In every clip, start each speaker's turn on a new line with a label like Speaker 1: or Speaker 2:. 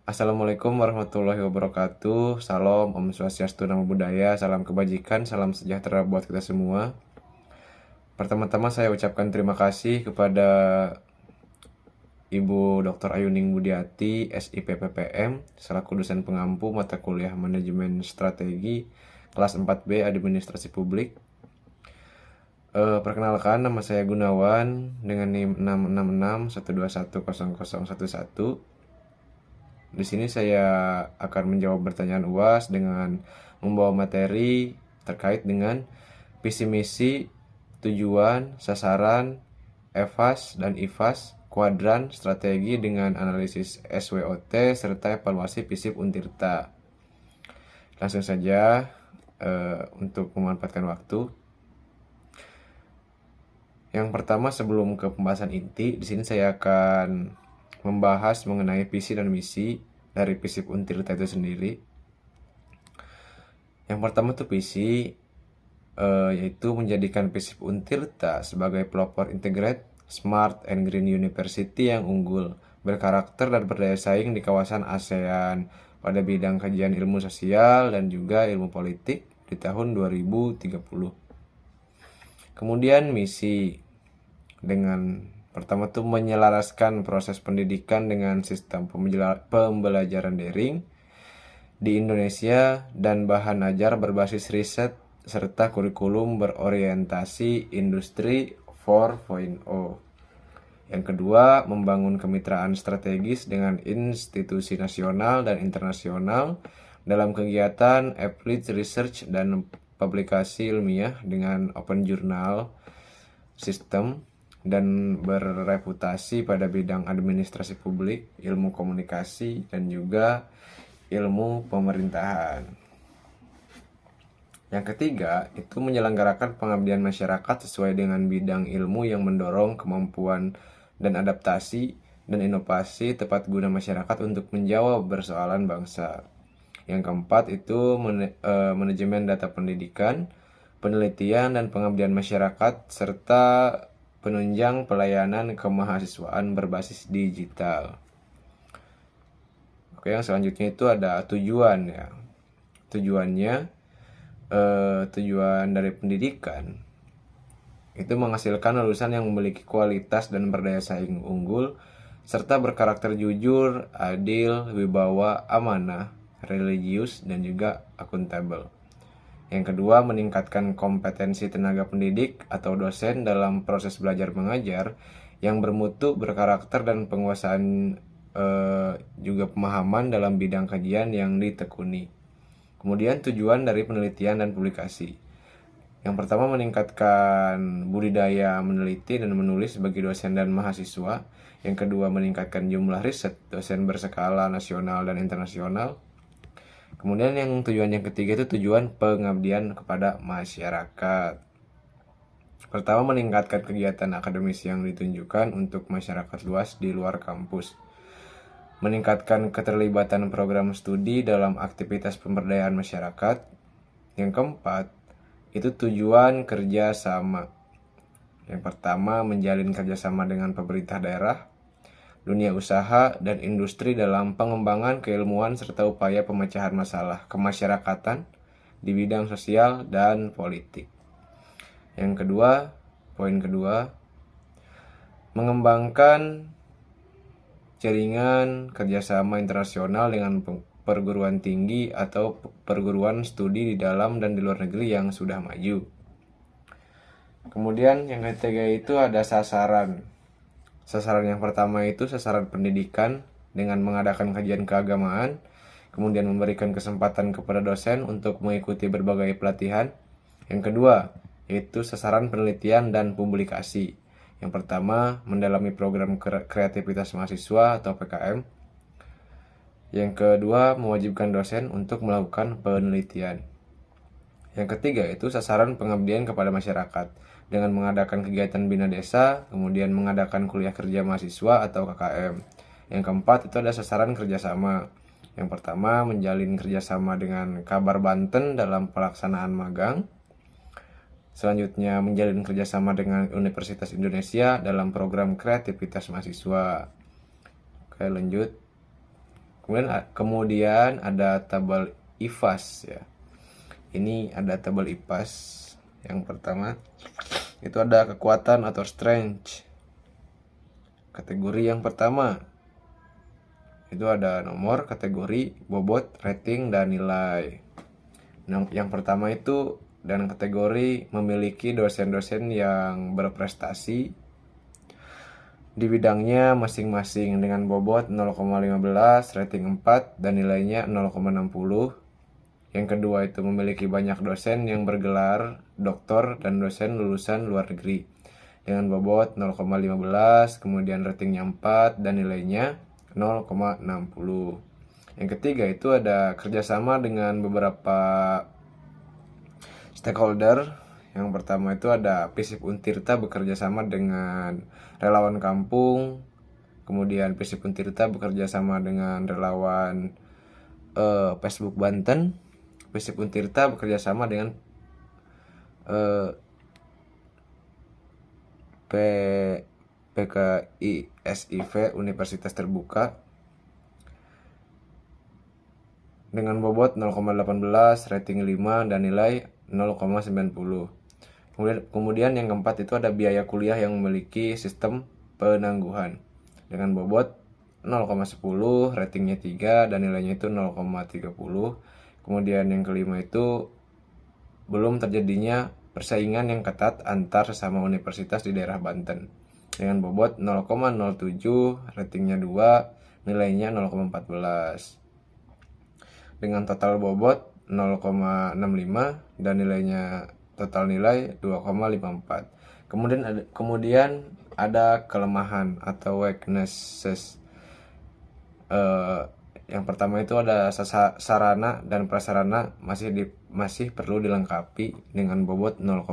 Speaker 1: Assalamualaikum warahmatullahi wabarakatuh. Salam, Om Swastiastu, Namo Buddhaya, salam kebajikan, salam sejahtera buat kita semua. Pertama-tama saya ucapkan terima kasih kepada Ibu Dr. Ayuning Budiati, SIPPPM, selaku dosen pengampu mata kuliah Manajemen Strategi, kelas 4B Administrasi Publik. Perkenalkan, nama saya Gunawan dengan NIM 66612100011. Di sini saya akan menjawab pertanyaan UAS dengan membawa materi terkait dengan visi misi, tujuan, sasaran, EVAS dan IVAS, kuadran, strategi dengan analisis SWOT, serta evaluasi FISIP Untirta. Langsung saja untuk memanfaatkan waktu. Yang pertama, sebelum ke pembahasan inti, di sini saya akan membahas mengenai visi dan misi dari FISIP Untirta itu sendiri. Yang pertama tuh visi, yaitu menjadikan FISIP Untirta sebagai pelopor integrated, smart, and green university yang unggul, berkarakter dan berdaya saing di kawasan ASEAN pada bidang kajian ilmu sosial dan juga ilmu politik di tahun 2030. Kemudian misi, dengan pertama tuh menyelaraskan proses pendidikan dengan sistem pembelajaran daring di Indonesia dan bahan ajar berbasis riset serta kurikulum berorientasi industri 4.0. Yang kedua, membangun kemitraan strategis dengan institusi nasional dan internasional dalam kegiatan applied research dan publikasi ilmiah dengan open journal system dan berreputasi pada bidang administrasi publik, ilmu komunikasi, dan juga ilmu pemerintahan. Yang ketiga, itu menyelenggarakan pengabdian masyarakat sesuai dengan bidang ilmu yang mendorong kemampuan dan adaptasi dan inovasi tepat guna masyarakat untuk menjawab persoalan bangsa. Yang keempat, itu manajemen data pendidikan, penelitian dan pengabdian masyarakat, serta penunjang pelayanan kemahasiswaan berbasis digital. Oke, yang selanjutnya itu ada tujuan ya. Tujuan dari pendidikan itu menghasilkan lulusan yang memiliki kualitas dan berdaya saing unggul serta berkarakter jujur, adil, wibawa, amanah, religius, dan juga akuntabel. Yang kedua, meningkatkan kompetensi tenaga pendidik atau dosen dalam proses belajar mengajar yang bermutu, berkarakter, dan penguasaan juga pemahaman dalam bidang kajian yang ditekuni. Kemudian tujuan dari penelitian dan publikasi. Yang pertama, meningkatkan budidaya meneliti dan menulis bagi dosen dan mahasiswa. Yang kedua, meningkatkan jumlah riset dosen berskala nasional dan internasional. Kemudian yang tujuan yang ketiga itu tujuan pengabdian kepada masyarakat. Pertama, meningkatkan kegiatan akademis yang ditunjukkan untuk masyarakat luas di luar kampus. Meningkatkan keterlibatan program studi dalam aktivitas pemberdayaan masyarakat. Yang keempat, itu tujuan kerjasama. Yang pertama, menjalin kerjasama dengan pemerintah daerah, dunia usaha, dan industri dalam pengembangan keilmuan serta upaya pemecahan masalah kemasyarakatan di bidang sosial dan politik. Yang kedua, poin kedua, mengembangkan jaringan kerjasama internasional dengan perguruan tinggi atau perguruan studi di dalam dan di luar negeri yang sudah maju. Kemudian yang ketiga itu ada sasaran. Sasaran yang pertama itu sasaran pendidikan dengan mengadakan kajian keagamaan, kemudian memberikan kesempatan kepada dosen untuk mengikuti berbagai pelatihan. Yang kedua, yaitu sasaran penelitian dan publikasi. Yang pertama, mendalami program kreativitas mahasiswa atau PKM. Yang kedua, mewajibkan dosen untuk melakukan penelitian. Yang ketiga, itu sasaran pengabdian kepada masyarakat dengan mengadakan kegiatan bina desa, kemudian mengadakan kuliah kerja mahasiswa atau KKM. Yang keempat, itu ada sasaran kerjasama. Yang pertama, menjalin kerjasama dengan Kabar Banten dalam pelaksanaan magang. Selanjutnya, menjalin kerjasama dengan Universitas Indonesia dalam program kreativitas mahasiswa. Oke, lanjut. Kemudian ada tabel IFAS ya. Ini ada tabel IPAS. Yang pertama itu ada kekuatan atau strength. Kategori yang pertama itu ada nomor, kategori, bobot, rating, dan nilai. Yang pertama itu dan kategori memiliki dosen-dosen yang berprestasi di bidangnya masing-masing dengan bobot 0,15, rating 4, dan nilainya 0,60. Yang kedua itu memiliki banyak dosen yang bergelar doktor dan dosen lulusan luar negeri dengan bobot 0,15, kemudian ratingnya 4 dan nilainya 0,60. Yang ketiga itu ada kerjasama dengan beberapa stakeholder. Yang pertama itu ada FISIP Untirta bekerja sama dengan relawan kampung. Kemudian FISIP Untirta bekerja sama dengan relawan Facebook Banten. FISIP Untirta bekerja sama dengan PKI SIV Universitas Terbuka dengan bobot 0,18, rating 5, dan nilai 0,90. Kemudian yang keempat itu ada biaya kuliah yang memiliki sistem penangguhan dengan bobot 0,10, ratingnya 3, dan nilainya itu 0,30. Kemudian yang kelima itu belum terjadinya persaingan yang ketat antar sesama universitas di daerah Banten dengan bobot 0,07, ratingnya 2, nilainya 0,14. Dengan total bobot 0,65 dan nilainya total nilai 2,54. Kemudian ada kelemahan atau weaknesses. Yang pertama itu ada sarana dan prasarana masih perlu dilengkapi dengan bobot 0,06,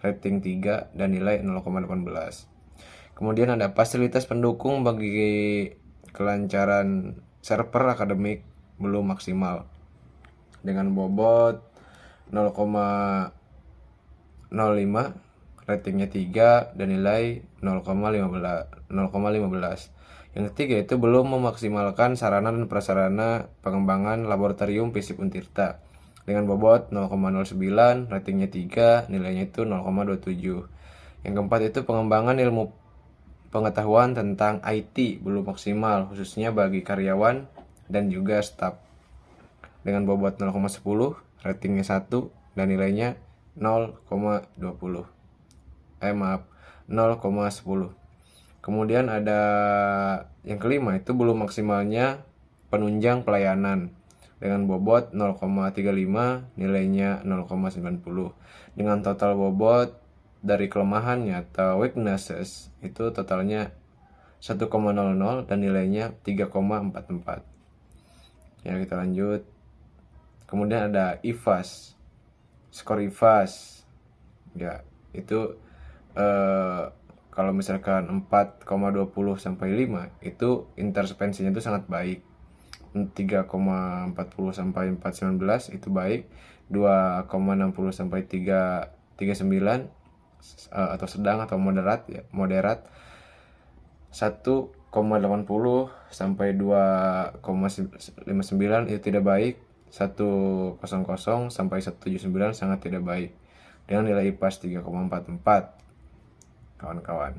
Speaker 1: rating 3, dan nilai 0,18. Kemudian ada fasilitas pendukung bagi kelancaran server akademik belum maksimal dengan bobot 0,05, ratingnya 3, dan nilai 0,15. Yang ketiga itu belum memaksimalkan sarana dan prasarana pengembangan laboratorium FISIP Untirta dengan bobot 0,09, ratingnya 3, nilainya itu 0,27. Yang keempat itu pengembangan ilmu pengetahuan tentang IT belum maksimal khususnya bagi karyawan dan juga staf dengan bobot 0,10, ratingnya 1, dan nilainya 0,20. 0,10. Kemudian ada yang kelima itu belum maksimalnya penunjang pelayanan dengan bobot 0,35, nilainya 0,90. Dengan total bobot dari kelemahannya atau weaknesses itu totalnya 1,00 dan nilainya 3,44. Ya, kita lanjut. Kemudian ada IFAS, skor IFAS. Ya, itu kalau misalkan 4,20 sampai 5 itu intervensinya itu sangat baik. 3,40 sampai 4,19 itu baik. 2,60 sampai 3,39 atau sedang atau moderat ya, moderat. 1,80 sampai 2,59 itu tidak baik. 100 sampai 179 sangat tidak baik. Dengan nilai IPAS 3,44. Kawan-kawan.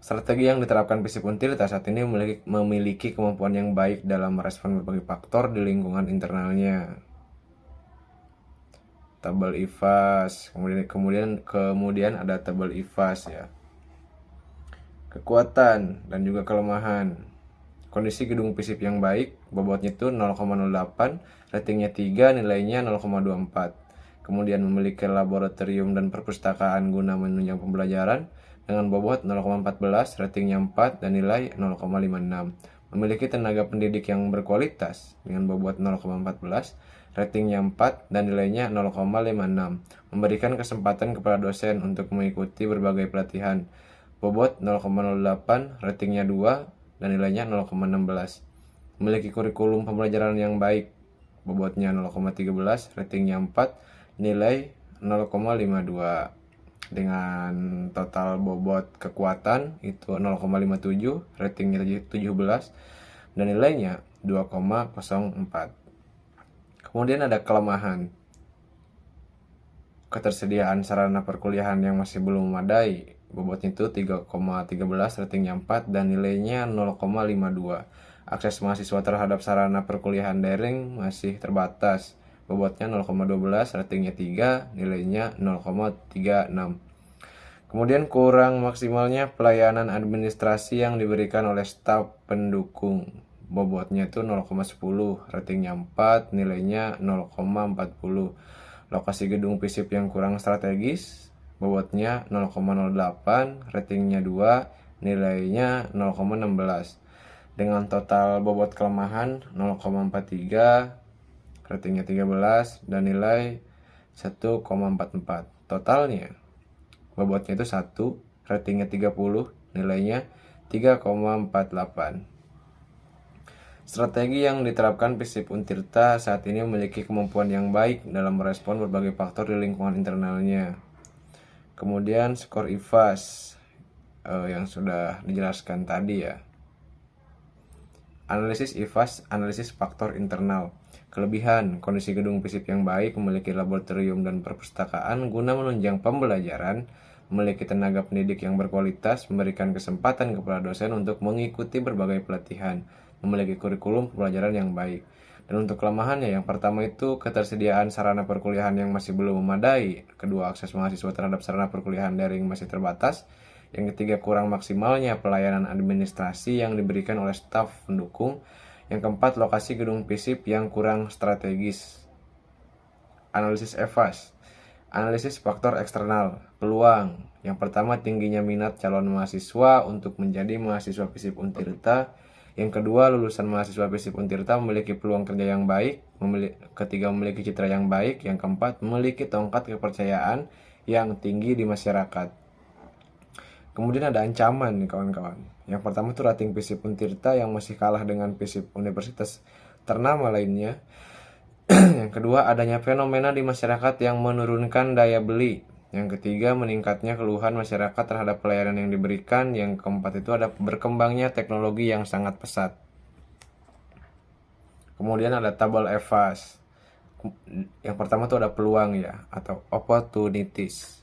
Speaker 1: Strategi yang diterapkan FISIP Untirta saat ini memiliki kemampuan yang baik dalam merespon berbagai faktor di lingkungan internalnya. Tabel IFAS, kemudian ada tabel IFAS ya. Kekuatan dan juga kelemahan. Kondisi gedung FISIP yang baik, bobotnya itu 0,08, ratingnya 3, nilainya 0,24. Kemudian memiliki laboratorium dan perpustakaan guna menunjang pembelajaran dengan bobot 0,14, ratingnya 4, dan nilai 0,56. Memiliki tenaga pendidik yang berkualitas dengan bobot 0,14, ratingnya 4, dan nilainya 0,56. Memberikan kesempatan kepada dosen untuk mengikuti berbagai pelatihan. Bobot 0,08, ratingnya 2, dan nilainya 0,16. Memiliki kurikulum pembelajaran yang baik. Bobotnya 0,13, ratingnya 4, nilai 0,52. dengan total bobot kekuatan itu 0,57, ratingnya 17, dan nilainya 2,04. Kemudian ada kelemahan. Ketersediaan sarana perkuliahan yang masih belum memadai. Bobotnya itu 3,13, ratingnya 4, dan nilainya 0,52. Akses mahasiswa terhadap sarana perkuliahan daring masih terbatas. Bobotnya 0,12, ratingnya 3, nilainya 0,36. Kemudian kurang maksimalnya pelayanan administrasi yang diberikan oleh staf pendukung. Bobotnya itu 0,10, ratingnya 4, nilainya 0,40. Lokasi gedung FISIP yang kurang strategis, bobotnya 0,08, ratingnya 2, nilainya 0,16. Dengan total bobot kelemahan 0,43, ratingnya 13, dan nilai 1,44. Totalnya bobotnya itu 1, ratingnya 30, nilainya 3,48. Strategi yang diterapkan FISIP Untirta saat ini memiliki kemampuan yang baik dalam merespon berbagai faktor di lingkungan internalnya. Kemudian skor IFAS yang sudah dijelaskan tadi ya. Analisis IFAS, analisis faktor internal. Kelebihan, kondisi gedung FISIP yang baik, memiliki laboratorium dan perpustakaan guna menunjang pembelajaran, memiliki tenaga pendidik yang berkualitas, memberikan kesempatan kepada dosen untuk mengikuti berbagai pelatihan, memiliki kurikulum pembelajaran yang baik. Dan untuk kelemahannya, yang pertama itu ketersediaan sarana perkuliahan yang masih belum memadai, kedua akses mahasiswa terhadap sarana perkuliahan daring masih terbatas, yang ketiga kurang maksimalnya pelayanan administrasi yang diberikan oleh staf pendukung, yang keempat lokasi gedung FISIP yang kurang strategis. Analisis EVAS, analisis faktor eksternal, peluang. Yang pertama tingginya minat calon mahasiswa untuk menjadi mahasiswa FISIP Untirta. Yang kedua, lulusan mahasiswa FISIP Untirta memiliki peluang kerja yang baik. Ketiga, memiliki citra yang baik. Yang keempat, memiliki tongkat kepercayaan yang tinggi di masyarakat. Kemudian ada ancaman nih kawan-kawan. Yang pertama itu rating FISIP Untirta yang masih kalah dengan FISIP universitas ternama lainnya. Yang kedua, adanya fenomena di masyarakat yang menurunkan daya beli. Yang ketiga, meningkatnya keluhan masyarakat terhadap pelayanan yang diberikan. Yang keempat itu ada berkembangnya teknologi yang sangat pesat. Kemudian ada tabel EVAS. Yang pertama itu ada peluang ya, atau opportunities.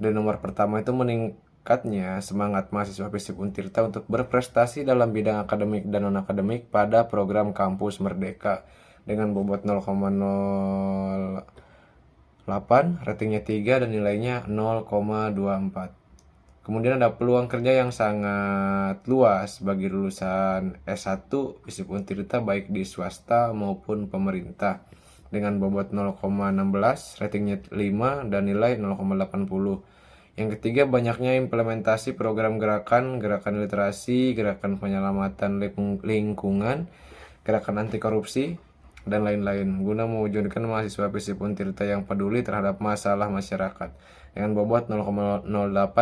Speaker 1: Dan nomor pertama itu meningkatnya semangat mahasiswa FISIP Untirta untuk berprestasi dalam bidang akademik dan non-akademik pada program Kampus Merdeka dengan bobot 0,08, ratingnya 3, dan nilainya 0,24. Kemudian ada peluang kerja yang sangat luas bagi lulusan S1 FISIP Untirta baik di swasta maupun pemerintah dengan bobot 0,16, ratingnya 5, dan nilai 0,80. Yang ketiga, banyaknya implementasi program gerakan literasi, gerakan penyelamatan lingkungan, gerakan anti korupsi, dan lain-lain guna mewujudkan mahasiswa FISIP Untirta yang peduli terhadap masalah masyarakat dengan bobot 0,08,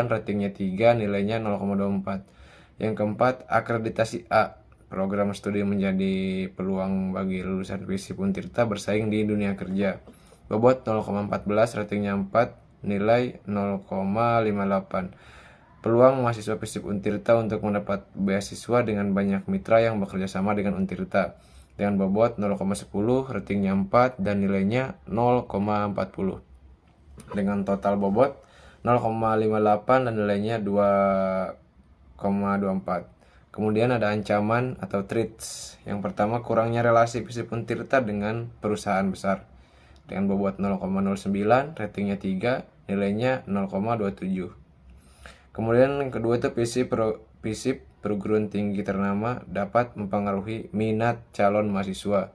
Speaker 1: ratingnya 3, nilainya 0,24. Yang keempat, akreditasi A. Program studi menjadi peluang bagi lulusan FISIP Untirta bersaing di dunia kerja. Bobot 0,14, ratingnya 4, nilai 0,58. Peluang mahasiswa FISIP Untirta untuk mendapat beasiswa dengan banyak mitra yang bekerja sama dengan Untirta dengan bobot 0,10, ratingnya 4, dan nilainya 0,40. Dengan total bobot 0,58 dan nilainya 2,24. Kemudian ada ancaman atau threats. Yang pertama, kurangnya relasi FISIP Untirta dengan perusahaan besar dengan bobot 0,09, ratingnya 3, nilainya 0,27. Kemudian yang kedua itu FISIP perguruan tinggi ternama dapat mempengaruhi minat calon mahasiswa.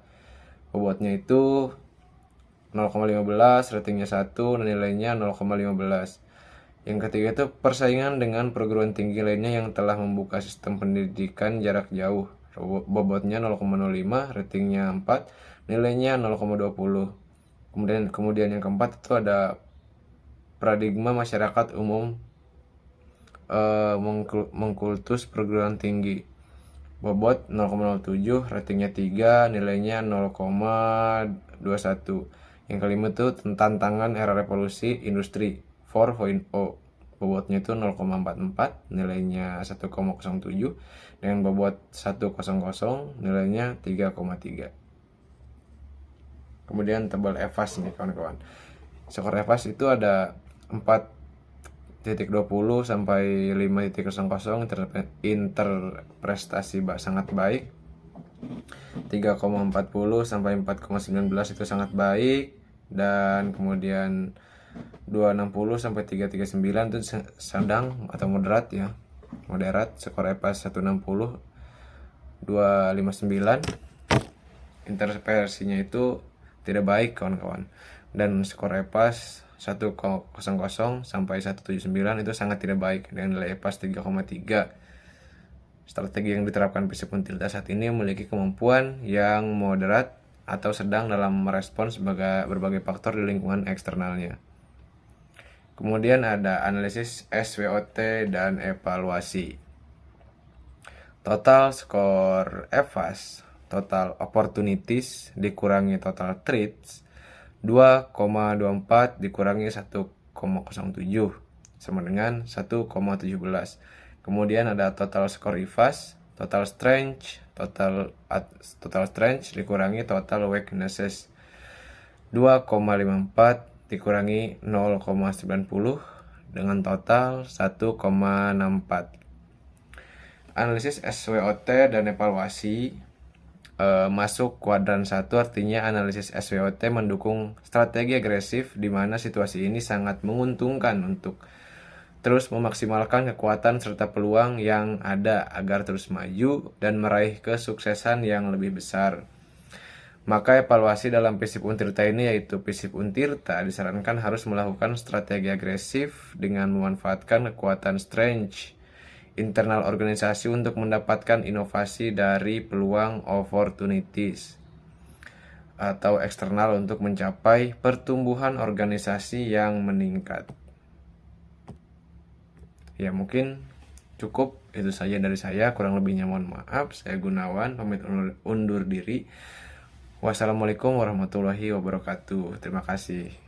Speaker 1: Bobotnya itu 0,15, ratingnya 1, dan nilainya 0,15. Yang ketiga itu persaingan dengan perguruan tinggi lainnya yang telah membuka sistem pendidikan jarak jauh. Bobotnya 0,05, ratingnya 4, nilainya 0,20. Kemudian yang keempat itu ada paradigma masyarakat umum mengkultus perguruan tinggi. Bobot 0,07, ratingnya 3, nilainya 0,21. Yang kelima itu tantangan era revolusi industri 4.0. Bobotnya itu 0,44, nilainya 1,07, dengan bobot 100 nilainya 3,3. Kemudian tebal EVAS nih kawan-kawan. Skor EVAS itu ada 4.20 sampai 5.00, interprestasi sangat baik. 3,40 sampai 4,19 itu sangat baik, dan kemudian 2,60 sampai 3,39 itu sedang atau moderat ya. Moderat. Skor EVAS 1,60, 2,59. Interprestasinya itu tidak baik kawan-kawan. Dan skor EVAS 1,00 sampai 1,79 itu sangat tidak baik dengan nilai EVAS 3,3. Strategi yang diterapkan FISIP Untirta saat ini memiliki kemampuan yang moderat atau sedang dalam merespons berbagai faktor di lingkungan eksternalnya. Kemudian ada analisis SWOT dan evaluasi. Total skor EVAS, total opportunities dikurangi total threats, 2,24 dikurangi 1,07 sama dengan 1,17. Kemudian ada total skor EVAS, total strength dikurangi total weaknesses, 2,54 dikurangi 0,90 dengan total 1,64. Analisis SWOT dan evaluasi masuk kuadran 1, artinya analisis SWOT mendukung strategi agresif di mana situasi ini sangat menguntungkan untuk terus memaksimalkan kekuatan serta peluang yang ada agar terus maju dan meraih kesuksesan yang lebih besar. Maka evaluasi dalam FISIP Untirta ini, yaitu FISIP Untirta disarankan harus melakukan strategi agresif dengan memanfaatkan kekuatan strength internal organisasi untuk mendapatkan inovasi dari peluang opportunities atau eksternal untuk mencapai pertumbuhan organisasi yang meningkat. Ya, mungkin cukup itu saja dari saya, kurang lebihnya mohon maaf. Saya Gunawan pamit undur diri. Wassalamualaikum warahmatullahi wabarakatuh. Terima kasih.